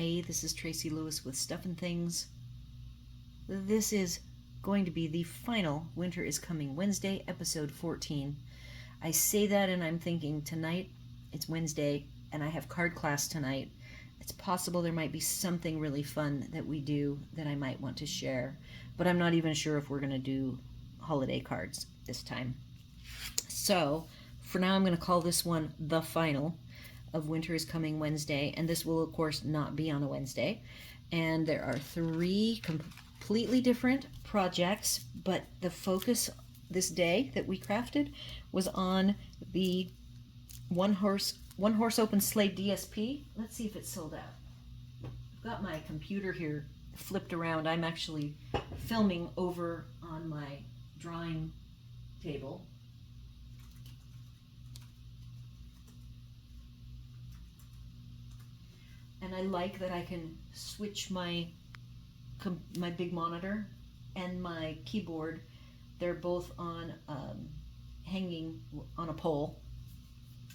Hey, this is Tracy Lewis with Stuff and Things. This is going to be the final Winter is Coming Wednesday, episode 14. I say that and I'm thinking tonight, it's Wednesday, and I have card class tonight. It's possible there might be something really fun that we do that I might want to share, but I'm not even sure if we're going to do holiday cards this time. So, for now I'm going to call this one the final of Winter is Coming Wednesday, and this will of course not be on a Wednesday. And there are 3 completely different projects, but the focus this day that we crafted was on the one horse open Sleigh DSP. Let's see if it's sold out. I've got my computer here flipped around. I'm actually filming over on my drawing table. And I like that I can switch my big monitor and my keyboard. They're both on hanging on a pole.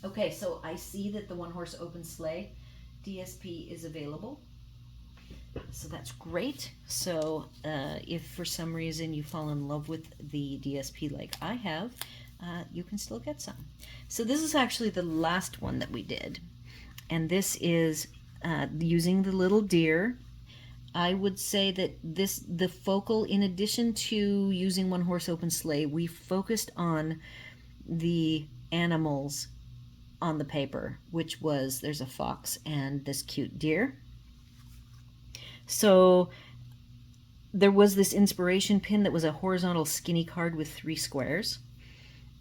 Okay, so I see that the one horse open sleigh DSP is available. So that's great. So if for some reason you fall in love with the DSP like I have, you can still get some. So this is actually the last one that we did. And this is using the little deer. I would say that the focal, in addition to using one horse open sleigh, we focused on the animals on the paper, which was, there's a fox and this cute deer. So there was this inspiration pin that was a horizontal skinny card with 3 squares.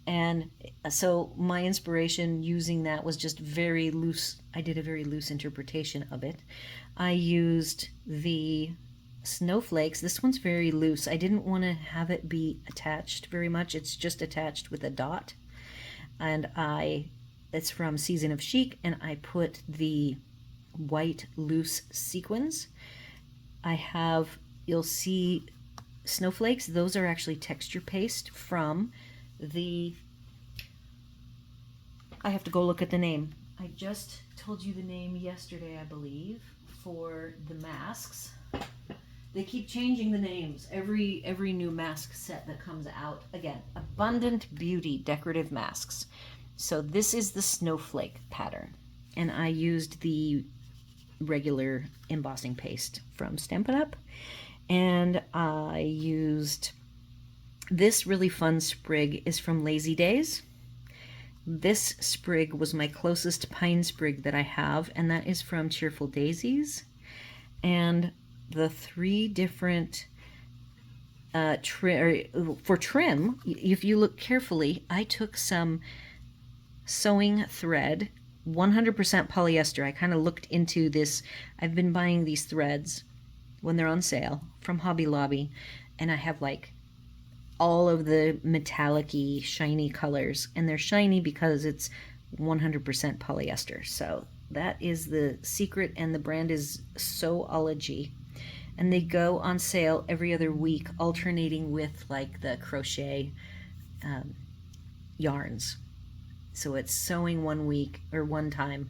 And so my inspiration using that was just very loose. I did a very loose interpretation of it. I used the snowflakes. This one's very loose. I didn't want to have it be attached very much. It's just attached with a dot. And it's from Season of Chic, and I put the white loose sequins. I have, you'll see snowflakes. Those are actually texture paste from I have to go look at the name. I just told you the name yesterday, I believe, for the masks. They keep changing the names every new mask set that comes out. Again, Abundant Beauty decorative masks. So this is the snowflake pattern, and I used the regular embossing paste from Stampin' Up, and I used this really fun sprig is from Lazy Days. This sprig was my closest pine sprig that I have, and that is from Cheerful Daisies. And the 3 different for trim, if you look carefully, I took some sewing thread, 100% polyester. I kind of looked into this. I've been buying these threads when they're on sale from Hobby Lobby, and I have like all of the metallic-y, shiny colors, and they're shiny because it's 100% polyester. So that is the secret, and the brand is Sewology, and they go on sale every other week, alternating with like the crochet yarns. So it's sewing one week or one time,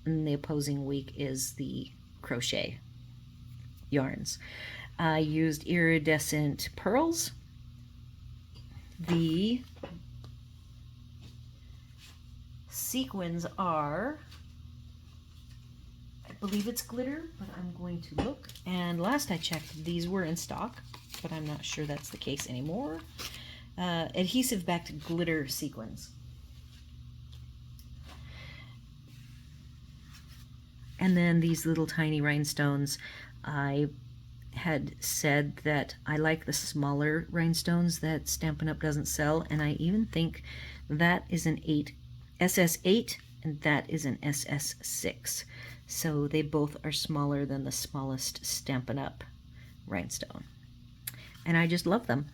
and the opposing week is the crochet yarns. I used iridescent pearls. The sequins are, I believe it's glitter, but I'm going to look. And last I checked, these were in stock, but I'm not sure that's the case anymore. Adhesive backed glitter sequins. And then these little tiny rhinestones. I had said that I like the smaller rhinestones that Stampin' Up doesn't sell, and I even think that is an SS8 and that is an SS6. So they both are smaller than the smallest Stampin' Up rhinestone. And I just love them.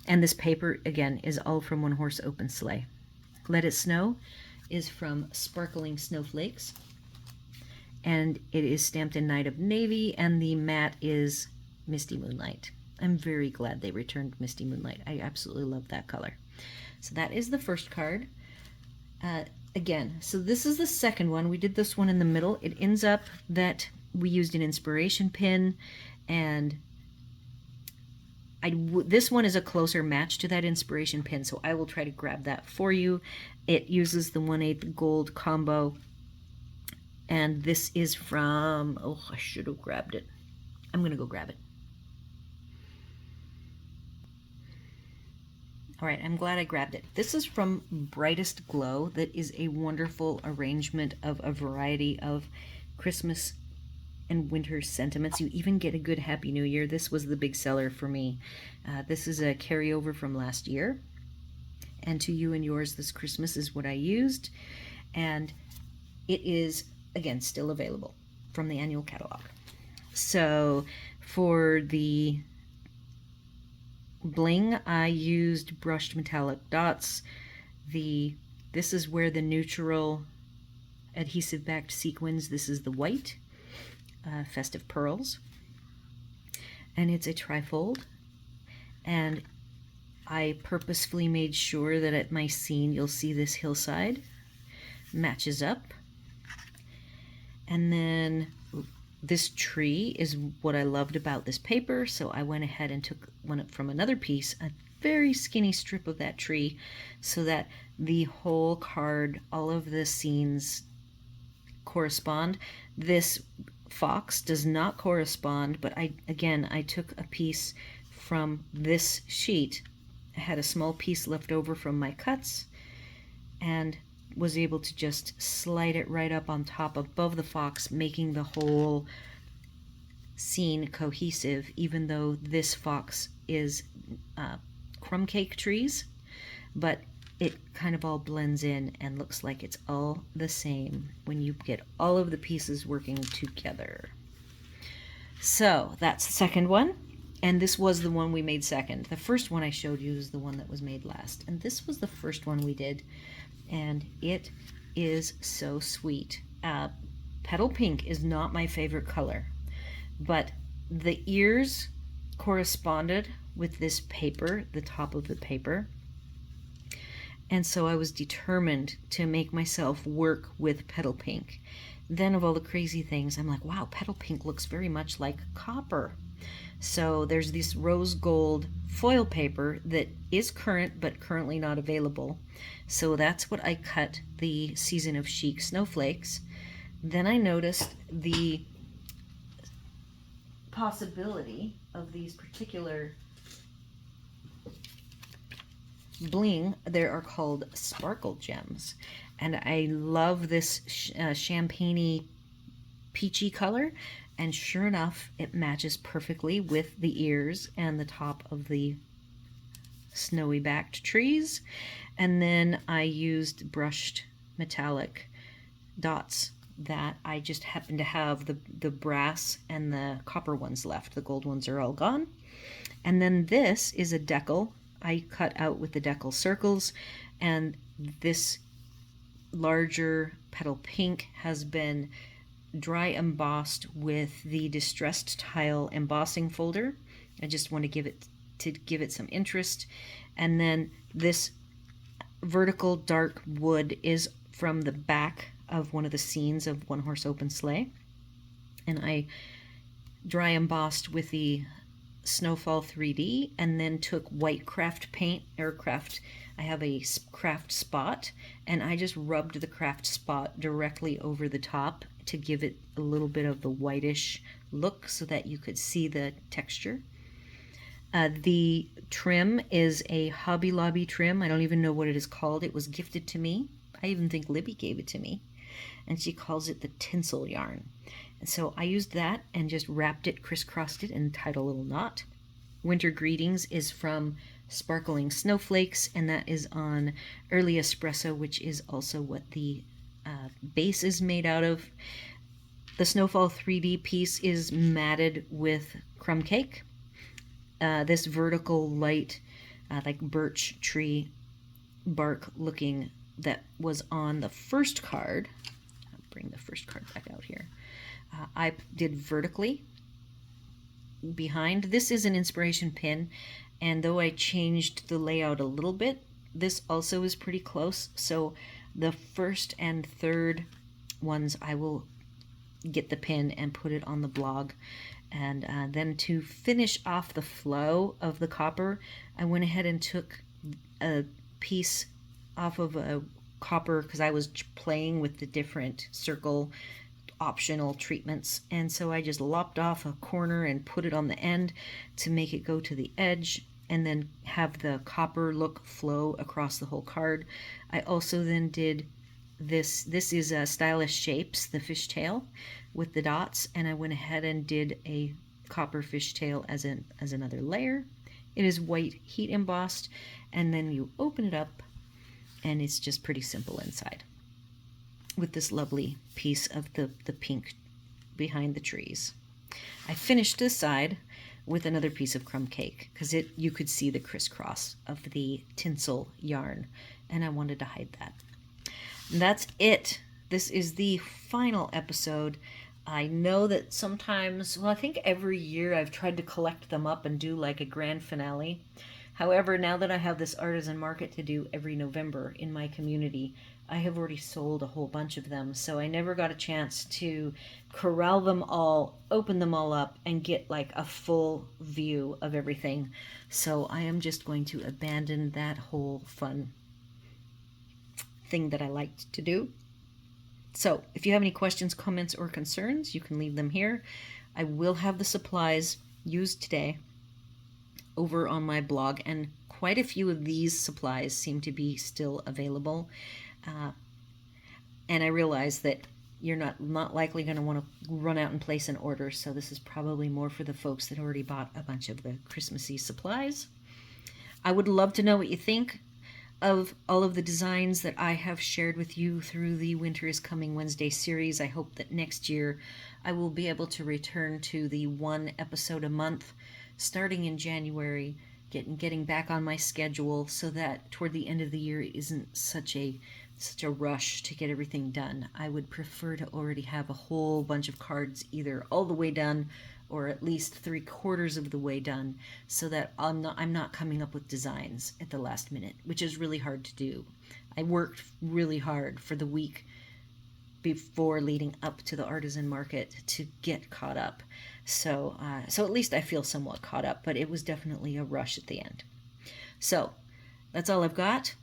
And this paper, again, is all from One Horse Open Sleigh. Let It Snow is from Sparkling Snowflakes, and it is stamped in Night of Navy, and the matte is Misty Moonlight. I'm very glad they returned Misty Moonlight. I absolutely love that color. So that is the first card. Again, so this is the second one. We did this one in the middle. It ends up that we used an inspiration pin, and this one is a closer match to that inspiration pin, so I will try to grab that for you. It uses the 1/8 gold combo, and this is from, oh, I should have grabbed it. I'm going to go grab it. All right, I'm glad I grabbed it. This is from Brightest Glow. That is a wonderful arrangement of a variety of Christmas and winter sentiments. You even get a good Happy New Year. This was the big seller for me. This is a carryover from last year. And To You and Yours This Christmas is what I used. And it is, again, still available from the annual catalog. So for the bling, I used brushed metallic dots. This is where the neutral adhesive backed sequins, this is the white. Festive Pearls, and it's a trifold, and I purposefully made sure that at my scene you'll see this hillside matches up, and then this tree is what I loved about this paper, so I went ahead and took one from another piece, a very skinny strip of that tree, so that the whole card, all of the scenes correspond. This fox does not correspond, but I took a piece from this sheet. I had a small piece left over from my cuts and was able to just slide it right up on top above the fox, making the whole scene cohesive, even though this fox is crumb cake trees, but it kind of all blends in and looks like it's all the same when you get all of the pieces working together. So that's the second one, and this was the one we made second. The first one I showed you is the one that was made last, and this was the first one we did, and it is so sweet. Petal pink is not my favorite color, but the ears corresponded with this paper, the top of the paper. And so I was determined to make myself work with petal pink. Then of all the crazy things, I'm like, wow, petal pink looks very much like copper. So there's this rose gold foil paper that is current, but currently not available. So that's what I cut the Season of Chic snowflakes. Then I noticed the possibility of these particular bling. They are called sparkle gems, and I love this champagne-y peachy color, and sure enough it matches perfectly with the ears and the top of the snowy backed trees. And then I used brushed metallic dots that I just happen to have the brass and the copper ones left. The gold ones are all gone. And then this is a decal I cut out with the decal circles, and this larger petal pink has been dry embossed with the Distressed Tile embossing folder. I just want to give it some interest. And then this vertical dark wood is from the back of one of the scenes of One Horse Open Sleigh, and I dry embossed with the Snowfall 3D, and then took white craft paint, aircraft. I have a craft spot, and I just rubbed the craft spot directly over the top to give it a little bit of the whitish look so that you could see the texture. The trim is a Hobby Lobby trim. I don't even know what it is called. It was gifted to me. I even think Libby gave it to me, and she calls it the tinsel yarn. And so I used that and just wrapped it, crisscrossed it, and tied a little knot. Winter Greetings is from Sparkling Snowflakes, and that is on Early Espresso, which is also what the base is made out of. The Snowfall 3D piece is matted with crumb cake. This vertical light, like birch tree bark looking, that was on the first card. I'll bring the first card back out here. I did vertically behind. This is an inspiration pin, and though I changed the layout a little bit, this also is pretty close. So the first and third ones I will get the pin and put it on the blog. And then to finish off the flow of the copper, I went ahead and took a piece off of a copper because I was playing with the different circle optional treatments, and so I just lopped off a corner and put it on the end to make it go to the edge and then have the copper look flow across the whole card. I also then did this is Stylish Shapes, the fishtail with the dots, and I went ahead and did a copper fishtail as another layer. It is white heat embossed, and then you open it up and it's just pretty simple inside with this lovely piece of the pink behind the trees. I finished this side with another piece of crumb cake because you could see the crisscross of the tinsel yarn, and I wanted to hide that. And that's it. This is the final episode. I know that sometimes, well, I think every year I've tried to collect them up and do like a grand finale. However, now that I have this artisan market to do every November in my community, I have already sold a whole bunch of them, so I never got a chance to corral them all, open them all up, and get like a full view of everything. So I am just going to abandon that whole fun thing that I liked to do. So if you have any questions, comments, or concerns, you can leave them here. I will have the supplies used today over on my blog, and quite a few of these supplies seem to be still available. And I realize that you're not likely going to want to run out and place an order, so this is probably more for the folks that already bought a bunch of the Christmassy supplies. I would love to know what you think of all of the designs that I have shared with you through the Winter is Coming Wednesday series. I hope that next year I will be able to return to the 1 episode a month starting in January, getting back on my schedule so that toward the end of the year it isn't such a rush to get everything done. I would prefer to already have a whole bunch of cards either all the way done or at least 3/4 of the way done, so that I'm not coming up with designs at the last minute, which is really hard to do. I worked really hard for the week before leading up to the artisan market to get caught up. So at least I feel somewhat caught up, but it was definitely a rush at the end. So that's all I've got.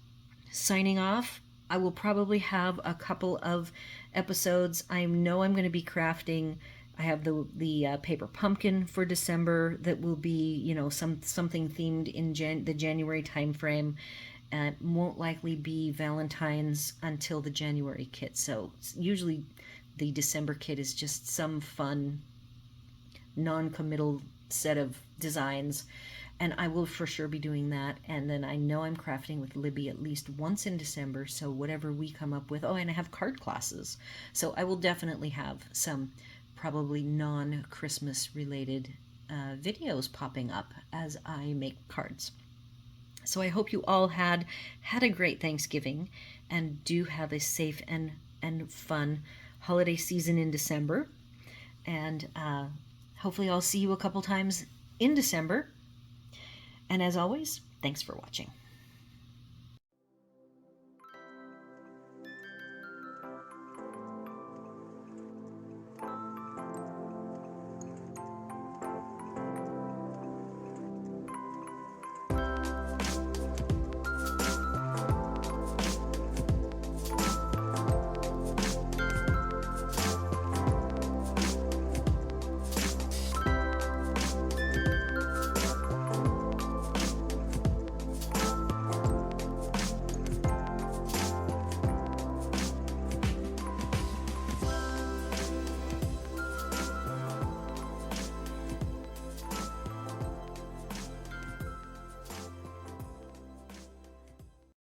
Signing off. I will probably have a couple of episodes. I know I'm going to be crafting. I have the paper pumpkin for December that will be, something themed in the January time frame. Won't likely be Valentine's until the January kit. So usually the December kit is just some fun, non-committal set of designs. And I will for sure be doing that. And then I know I'm crafting with Libby at least once in December. So whatever we come up with. Oh, and I have card classes. So I will definitely have some probably non-Christmas related videos popping up as I make cards. So I hope you all had a great Thanksgiving and do have a safe and fun holiday season in December. And hopefully I'll see you a couple times in December. And as always, thanks for watching.